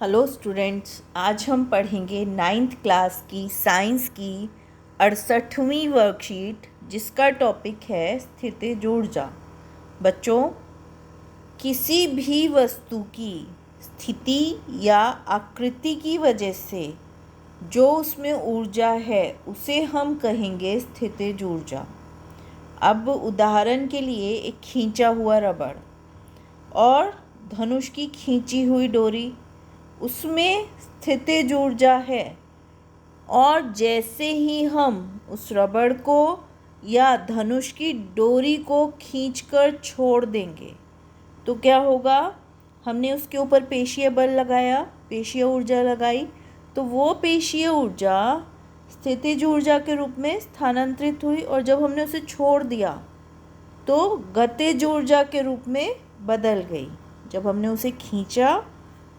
Hello students, आज हम पढ़ेंगे 9th क्लास की साइंस की 68वीं वर्कशीट, जिसका टॉपिक है स्थितिज ऊर्जा। बच्चों, किसी भी वस्तु की स्थिति या आकृति की वजह से जो उसमें ऊर्जा है उसे हम कहेंगे स्थितिज ऊर्जा। अब उदाहरण के लिए एक खींचा हुआ रबड़ और धनुष की खींची हुई डोरी, उसमें स्थितिज ऊर्जा है। और जैसे ही हम उस रबड़ को या धनुष की डोरी को खींचकर छोड़ देंगे तो क्या होगा? हमने उसके ऊपर पेशीय बल लगाया, पेशीय ऊर्जा लगाई, तो वो पेशीय ऊर्जा स्थितिज ऊर्जा के रूप में स्थानांतरित हुई। और जब हमने उसे छोड़ दिया तो गतिज ऊर्जा के रूप में बदल गई। जब हमने उसे खींचा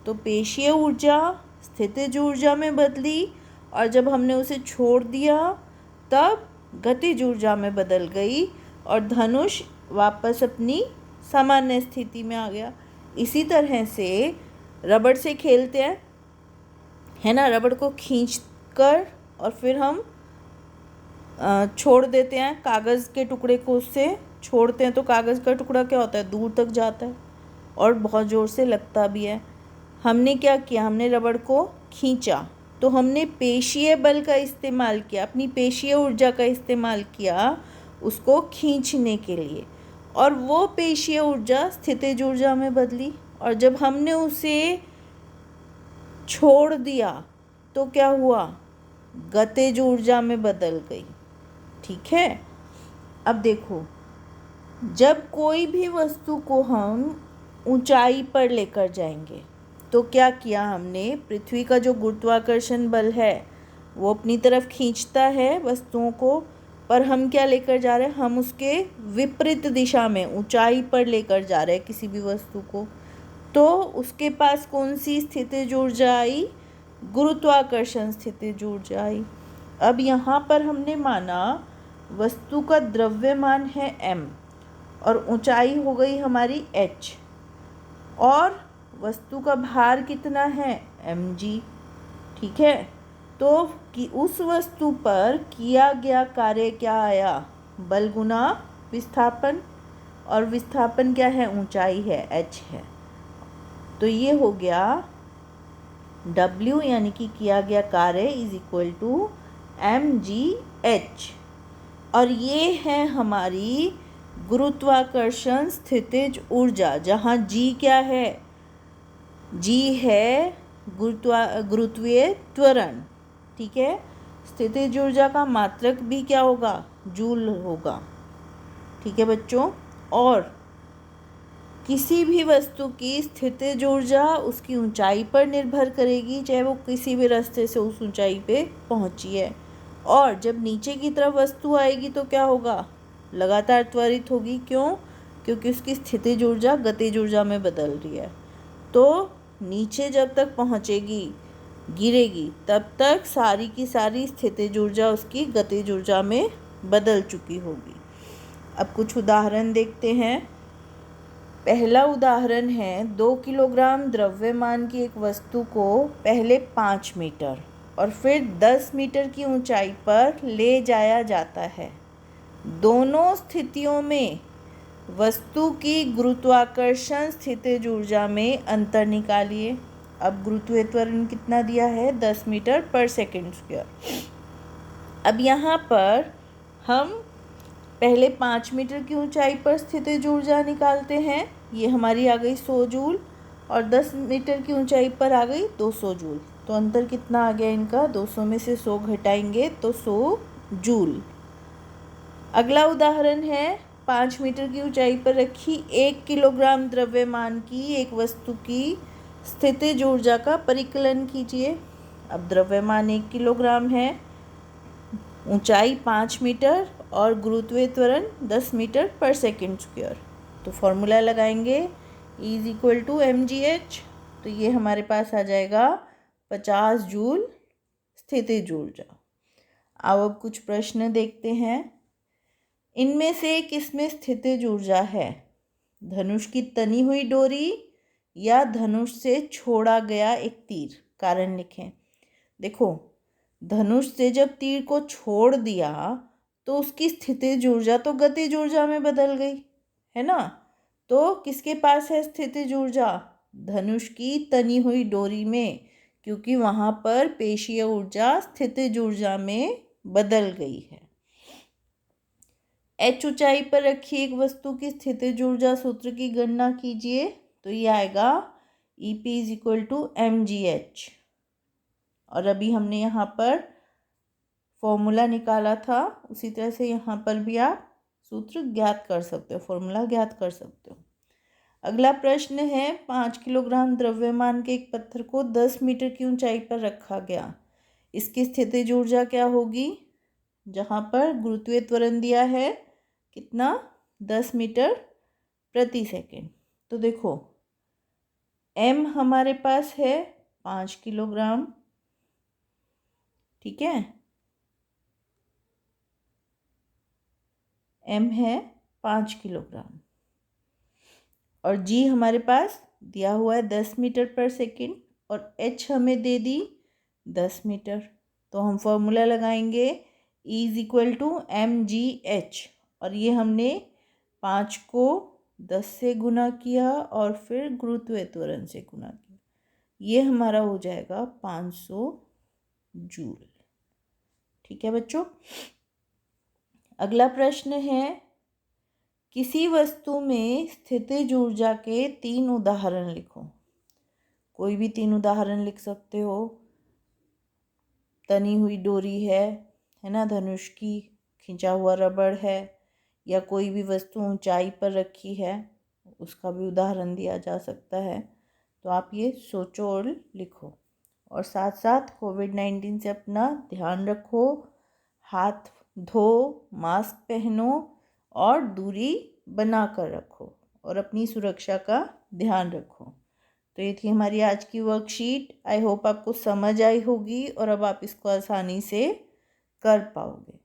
तो पेशीय ऊर्जा स्थितिज ऊर्जा में बदली, और जब हमने उसे छोड़ दिया तब गतिज ऊर्जा में बदल गई और धनुष वापस अपनी सामान्य स्थिति में आ गया। इसी तरह से रबड़ से खेलते हैं, है ना। रबड़ को खींचकर और फिर हम छोड़ देते हैं, कागज़ के टुकड़े को उससे छोड़ते हैं तो कागज़ का टुकड़ा क्या होता है? दूर तक जाता है और बहुत ज़ोर से लगता भी है। हमने क्या किया? हमने रबड़ को खींचा तो हमने पेशीय बल का इस्तेमाल किया, अपनी पेशीय ऊर्जा का इस्तेमाल किया उसको खींचने के लिए, और वो पेशीय ऊर्जा स्थितिज ऊर्जा में बदली। और जब हमने उसे छोड़ दिया तो क्या हुआ? गतिज ऊर्जा में बदल गई। ठीक है। अब देखो, जब कोई भी वस्तु को हम ऊंचाई पर लेकर जाएंगे तो क्या किया हमने? पृथ्वी का जो गुरुत्वाकर्षण बल है वो अपनी तरफ खींचता है वस्तुओं को, पर हम क्या लेकर जा रहे हैं? हम उसके विपरीत दिशा में ऊंचाई पर लेकर जा रहे हैं किसी भी वस्तु को। तो उसके पास कौन सी स्थितिज ऊर्जा आई? गुरुत्वाकर्षण स्थितिज ऊर्जा आई। अब यहाँ पर हमने माना वस्तु का द्रव्यमान है m और ऊंचाई हो गई हमारी h, और वस्तु का भार कितना है? mg। ठीक है। तो कि उस वस्तु पर किया गया कार्य क्या आया? बल गुना विस्थापन, और विस्थापन क्या है? ऊंचाई है, h है। तो ये हो गया W, यानी कि किया गया कार्य इज इक्वल टू mgh। और ये है हमारी गुरुत्वाकर्षण स्थितिज ऊर्जा, जहाँ g क्या है? g है गुरुत्वीय त्वरण। ठीक है। स्थितिज ऊर्जा का मात्रक भी क्या होगा? जूल होगा। ठीक है बच्चों। और किसी भी वस्तु की स्थितिज ऊर्जा उसकी ऊंचाई पर निर्भर करेगी, चाहे वो किसी भी रास्ते से उस ऊंचाई पे पहुंची है। और जब नीचे की तरफ वस्तु आएगी तो क्या होगा? लगातार त्वरित होगी। क्यों? क्योंकि उसकी स्थितिज ऊर्जा गतिज ऊर्जा में बदल रही है। तो नीचे जब तक पहुंचेगी, गिरेगी, तब तक सारी की सारी स्थितिज ऊर्जा उसकी गतिज ऊर्जा में बदल चुकी होगी। अब कुछ उदाहरण देखते हैं। पहला उदाहरण है, 2 किलोग्राम द्रव्यमान की एक वस्तु को पहले 5 मीटर और फिर 10 मीटर की ऊंचाई पर ले जाया जाता है। दोनों स्थितियों में वस्तु की गुरुत्वाकर्षण स्थितिज ऊर्जा में अंतर निकालिए। अब गुरुत्वीय त्वरण कितना दिया है? 10 मीटर पर सेकंड स्क्वायर। अब यहाँ पर हम पहले 5 मीटर की ऊंचाई पर स्थितिज ऊर्जा निकालते हैं, ये हमारी आ गई 100 जूल, और 10 मीटर की ऊंचाई पर आ गई 200 जूल। तो अंतर कितना आ गया इनका? 200 में से 100 घटाएंगे तो 100 जूल। अगला उदाहरण है, 5 मीटर की ऊंचाई पर रखी 1 किलोग्राम द्रव्यमान की एक वस्तु की स्थितिज ऊर्जा का परिकलन कीजिए। अब द्रव्यमान 1 किलोग्राम है, ऊंचाई 5 मीटर और गुरुत्वीय त्वरण 10 मीटर पर सेकंड स्क्वायर। तो फॉर्मूला लगाएंगे, इज इक्वल टू mgh। तो ये हमारे पास आ जाएगा 50 जूल स्थितिज ऊर्जा। अब कुछ प्रश्न देखते हैं। इनमें से किसमें स्थितिज ऊर्जा है? धनुष की तनी हुई डोरी या धनुष से छोड़ा गया एक तीर। कारण लिखें। देखो, धनुष से जब तीर को छोड़ दिया तो उसकी स्थितिज ऊर्जा तो गतिज ऊर्जा में बदल गई, है ना। तो किसके पास है स्थितिज ऊर्जा? धनुष की तनी हुई डोरी में, क्योंकि वहाँ पर पेशीय ऊर्जा स्थितिज ऊर्जा में बदल गई है। h ऊंचाई पर रखी एक वस्तु की स्थितिज ऊर्जा सूत्र की गणना कीजिए। तो ये आएगा EP = mgh। और अभी हमने यहाँ पर फॉर्मूला निकाला था, उसी तरह से यहाँ पर भी आप सूत्र ज्ञात कर सकते हो, फॉर्मूला ज्ञात कर सकते हो। अगला प्रश्न है, 5 किलोग्राम द्रव्यमान के एक पत्थर को 10 मीटर की ऊंचाई पर रखा गया। इसकी स्थितिज ऊर्जा क्या होगी? जहाँ पर गुरुत्वीय त्वरण दिया है कितना? 10 मीटर प्रति सेकंड। तो देखो, m हमारे पास है 5 किलोग्राम, ठीक है, m है 5 किलोग्राम, और g हमारे पास दिया हुआ है 10 मीटर पर सेकंड, और h हमें दे दी 10 मीटर। तो हम फॉर्मूला लगाएंगे E = mgh, और ये हमने 5 को 10 से गुना किया और फिर गुरुत्वीय त्वरण से गुना किया। ये हमारा हो जाएगा 500 जूल। ठीक है बच्चों। अगला प्रश्न है, किसी वस्तु में स्थितिज ऊर्जा के 3 उदाहरण लिखो। कोई भी 3 उदाहरण लिख सकते हो। तनी हुई डोरी है ना, धनुष की, खिंचा हुआ रबड़ है, या कोई भी वस्तु ऊंचाई पर रखी है, उसका भी उदाहरण दिया जा सकता है। तो आप ये सोचो और लिखो, और साथ साथ कोविड-19 से अपना ध्यान रखो, हाथ धो, मास्क पहनो और दूरी बना कर रखो, और अपनी सुरक्षा का ध्यान रखो। तो ये थी हमारी आज की वर्कशीट। आई होप आपको समझ आई होगी और अब आप इसको आसानी से कर पाओगे।